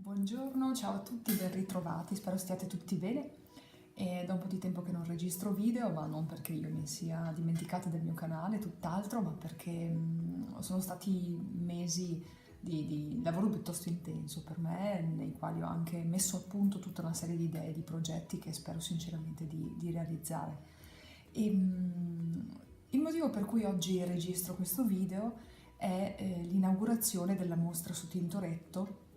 Buongiorno, ciao a tutti, ben ritrovati, spero stiate tutti bene. È da un po' di tempo che non registro video, ma non perché io mi sia dimenticata del mio canale, tutt'altro, ma perché sono stati mesi di lavoro piuttosto intenso per me, nei quali ho anche messo a punto tutta una serie di idee, di progetti che spero sinceramente di realizzare. Il motivo per cui oggi registro questo video è l'inaugurazione della mostra su Tintoretto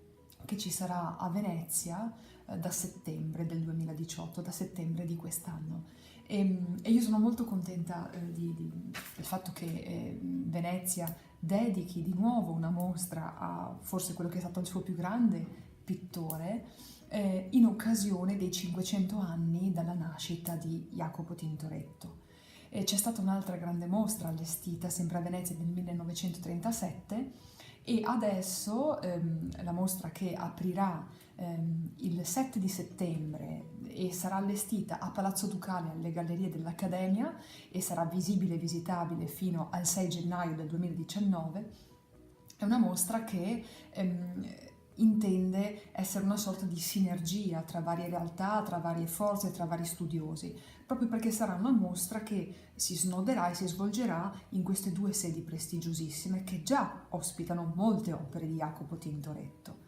che ci sarà a Venezia da settembre del 2018, da settembre di quest'anno. E io sono molto contenta del fatto che Venezia dedichi di nuovo una mostra a forse quello che è stato il suo più grande pittore, in occasione dei 500 anni dalla nascita di Jacopo Tintoretto. C'è stata un'altra grande mostra allestita sempre a Venezia nel 1937 e adesso la mostra che aprirà il 7 di settembre e sarà allestita a Palazzo Ducale alle Gallerie dell'Accademia e sarà visibile e visitabile fino al 6 gennaio del 2019, è una mostra che intende essere una sorta di sinergia tra varie realtà, tra varie forze, tra vari studiosi, proprio perché sarà una mostra che si snoderà e si svolgerà in queste due sedi prestigiosissime che già ospitano molte opere di Jacopo Tintoretto.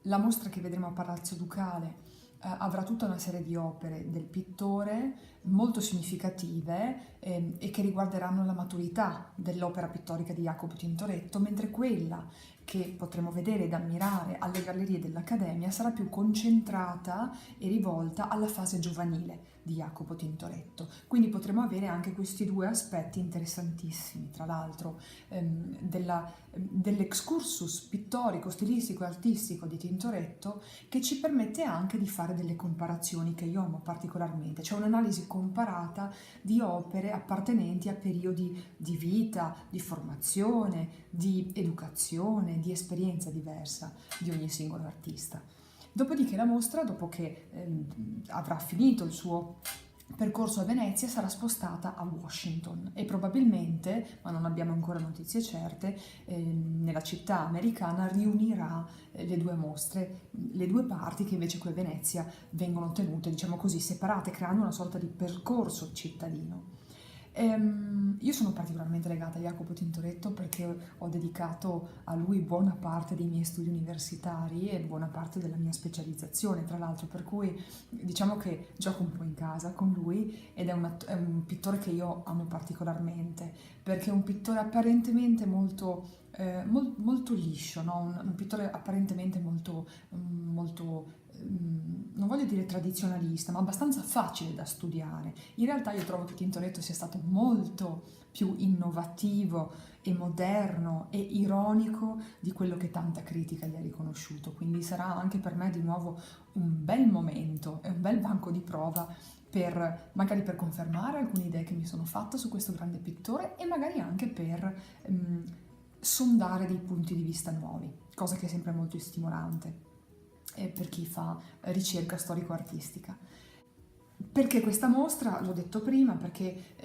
La mostra che vedremo a Palazzo Ducale avrà tutta una serie di opere del pittore molto significative e che riguarderanno la maturità dell'opera pittorica di Jacopo Tintoretto, mentre quella che potremo vedere ed ammirare alle Gallerie dell'Accademia sarà più concentrata e rivolta alla fase giovanile di Jacopo Tintoretto. Quindi potremo avere anche questi due aspetti interessantissimi, tra l'altro dell'excursus pittorico, stilistico e artistico di Tintoretto, che ci permette anche di fare delle comparazioni che io amo particolarmente, cioè un'analisi comparata di opere appartenenti a periodi di vita, di formazione, di educazione, di esperienza diversa di ogni singolo artista. Dopodiché la mostra, dopo che avrà finito il suo percorso a Venezia, sarà spostata a Washington e probabilmente, ma non abbiamo ancora notizie certe, nella città americana riunirà le due mostre, le due parti che invece qui a Venezia vengono tenute, diciamo così, separate, creando una sorta di percorso cittadino. Io sono particolarmente legata a Jacopo Tintoretto perché ho dedicato a lui buona parte dei miei studi universitari e buona parte della mia specializzazione, tra l'altro, per cui diciamo che gioco un po' in casa con lui ed è un pittore che io amo particolarmente perché è un pittore apparentemente molto liscio, no? Un pittore apparentemente non voglio dire tradizionalista, ma abbastanza facile da studiare. In realtà io trovo che Tintoretto sia stato molto più innovativo e moderno e ironico di quello che tanta critica gli ha riconosciuto, quindi sarà anche per me di nuovo un bel momento e un bel banco di prova magari per confermare alcune idee che mi sono fatta su questo grande pittore e magari anche per sondare dei punti di vista nuovi, cosa che è sempre molto stimolante per chi fa ricerca storico-artistica. Perché questa mostra? L'ho detto prima, perché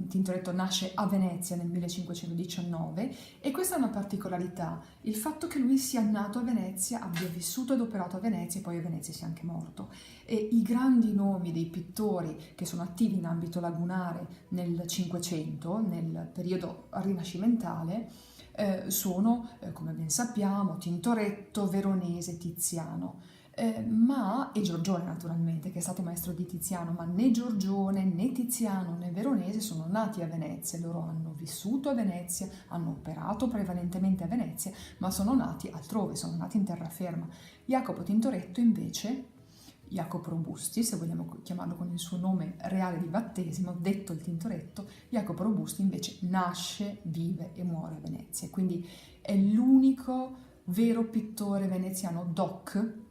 Tintoretto nasce a Venezia nel 1519 e questa è una particolarità, il fatto che lui sia nato a Venezia, abbia vissuto ed operato a Venezia e poi a Venezia sia anche morto. E i grandi nomi dei pittori che sono attivi in ambito lagunare nel Cinquecento, nel periodo rinascimentale, sono, come ben sappiamo, Tintoretto, Veronese, Tiziano. E Giorgione naturalmente, che è stato maestro di Tiziano, ma né Giorgione, né Tiziano, né Veronese sono nati a Venezia, loro hanno vissuto a Venezia, hanno operato prevalentemente a Venezia, ma sono nati altrove, sono nati in terraferma. Jacopo Tintoretto invece, Jacopo Robusti, se vogliamo chiamarlo con il suo nome reale di battesimo, detto il Tintoretto, Jacopo Robusti invece nasce, vive e muore a Venezia, quindi è l'unico vero pittore veneziano doc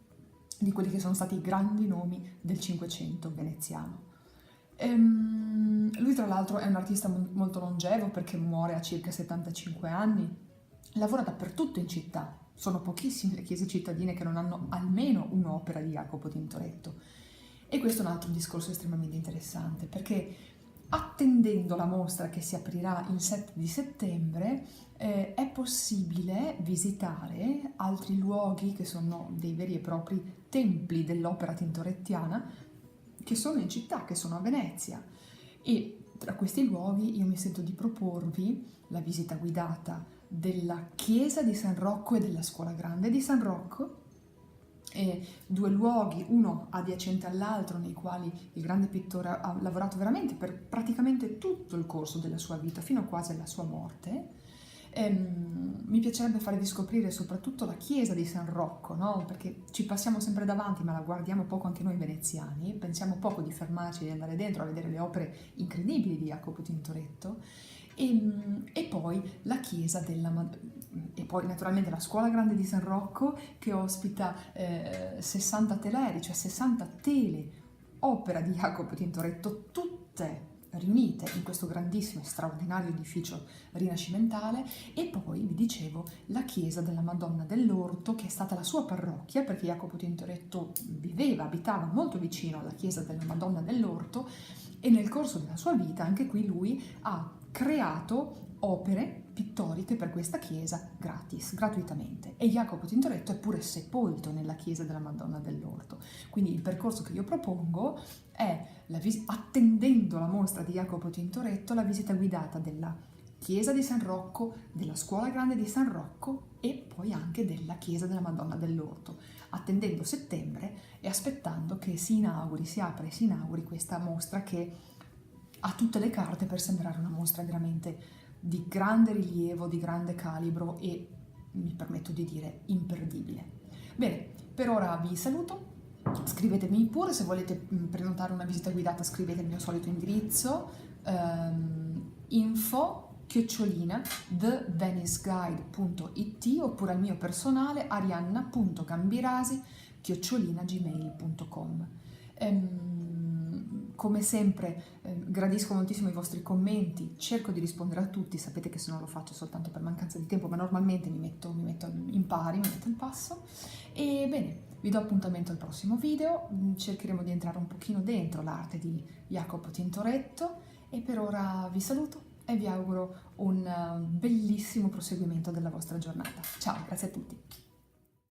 di quelli che sono stati i grandi nomi del Cinquecento veneziano. Lui tra l'altro è un artista molto longevo perché muore a circa 75 anni, lavora dappertutto in città, sono pochissime le chiese cittadine che non hanno almeno un'opera di Jacopo Tintoretto. E questo è un altro discorso estremamente interessante perché attendendo la mostra che si aprirà il 7 di settembre, è possibile visitare altri luoghi che sono dei veri e propri templi dell'opera tintorettiana, che sono in città, che sono a Venezia. E tra questi luoghi io mi sento di proporvi la visita guidata della chiesa di San Rocco e della scuola grande di San Rocco, e due luoghi, uno adiacente all'altro, nei quali il grande pittore ha lavorato veramente per praticamente tutto il corso della sua vita, fino quasi alla sua morte. Mi piacerebbe farvi scoprire soprattutto la chiesa di San Rocco, no? Perché ci passiamo sempre davanti, ma la guardiamo poco anche noi veneziani, pensiamo poco di fermarci, di andare dentro a vedere le opere incredibili di Jacopo Tintoretto. E poi la chiesa e poi naturalmente la scuola grande di San Rocco, che ospita 60 teleri, cioè 60 tele, opera di Jacopo Tintoretto, tutte riunite in questo grandissimo e straordinario edificio rinascimentale. E poi, vi dicevo, la chiesa della Madonna dell'Orto, che è stata la sua parrocchia, perché Jacopo Tintoretto abitava molto vicino alla chiesa della Madonna dell'Orto, e nel corso della sua vita anche qui lui ha creato opere pittoriche per questa chiesa gratuitamente. E Jacopo Tintoretto è pure sepolto nella chiesa della Madonna dell'Orto. Quindi il percorso che io propongo è, attendendo la mostra di Jacopo Tintoretto, la visita guidata della chiesa di San Rocco, della scuola grande di San Rocco e poi anche della chiesa della Madonna dell'Orto, attendendo settembre e aspettando che si apra e si inauguri questa mostra, che ha tutte le carte per sembrare una mostra veramente di grande rilievo, di grande calibro e, mi permetto di dire, imperdibile. Bene, per ora vi saluto. Scrivetemi pure se volete prenotare una visita guidata, scrivete il mio solito indirizzo, info@theveniceguide.it, oppure al mio personale arianna.gambirasi@gmail.com. Come sempre gradisco moltissimo i vostri commenti, cerco di rispondere a tutti, sapete che se non lo faccio soltanto per mancanza di tempo, ma normalmente mi metto in pari, mi metto in passo. E bene, vi do appuntamento al prossimo video, cercheremo di entrare un pochino dentro l'arte di Jacopo Tintoretto, e per ora vi saluto e vi auguro un bellissimo proseguimento della vostra giornata. Ciao, grazie a tutti!